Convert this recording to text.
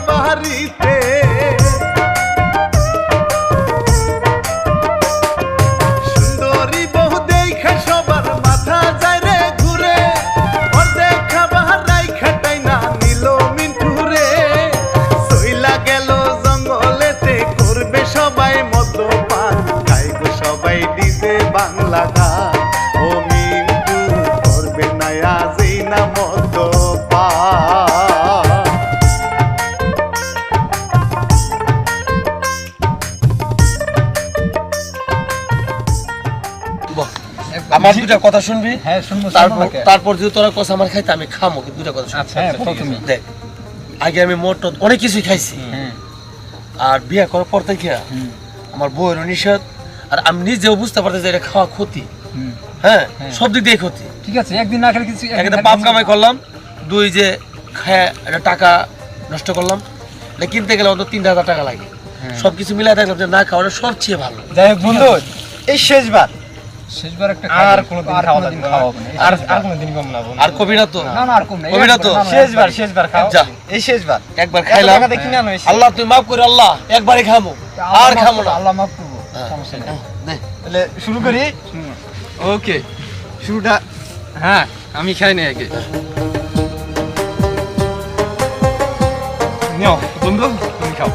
বাড়িতে সুন্দরী বহু দেখা সবার মাথা যায় রে ঘুরে ওর দেখা বাহারাই খাটাই না নিল মিন্টুরে সইলা গেল জঙ্গলেতে করবে সবাই মদ্যপান গাইব সবাই ডিজে বাংলা গান ও মিন্টু করবে না আজই না মদ্যপান আমার দুটা কথা শুনবি? হ্যাঁ শুনবো। তারপর যদি তোরা কথা আমার খাইতে আমি খামো, কিন্তু দুটা কথা শুনবি। আচ্ছা তুমি দেখ, আগে আমি মোট অনেক কিছুই খাইছি, আর বিয়ে করার পর থেকে আমার বউয়েরও নিষেধ, আর আমি নিজেও বুঝতে পারতেছি যে এটা খাওয়া ক্ষতি। হ্যাঁ, সব দিক দিয়ে ক্ষতি। ঠিক আছে, একদিন না খেলে কিছু একটা পাপ কামাই করলাম, দুই যে খায় একটা টাকা নষ্ট করলাম, কিনতে গেলে অন্তত 3,000 টাকা লাগে। সবকিছু মিলাই দেখলাম যে না খাওয়াটা সবচেয়ে ভালো। যাই হোক বন্ধু, এই শেষবার একটা আর কোনোদিন খাওয়া যাবে না। আর কোনোদিন কম না বন্ধু। আর কবি না তো? না আর কম না, কবি না তো? শেষবার খাও। যা, এই শেষবার একবার খাইলাম। টাকা দেখি না নয়। আল্লাহ তুই মাফ করে, আল্লাহ একবারই খামো, আর খামো না। আল্লাহ মাফ করবো, সমস্যা নেই। তাহলে শুরু করি। ওকে, শুরুটা হ্যাঁ আমি খাই না আগে। নিও বন্ধু, তুমি খাও।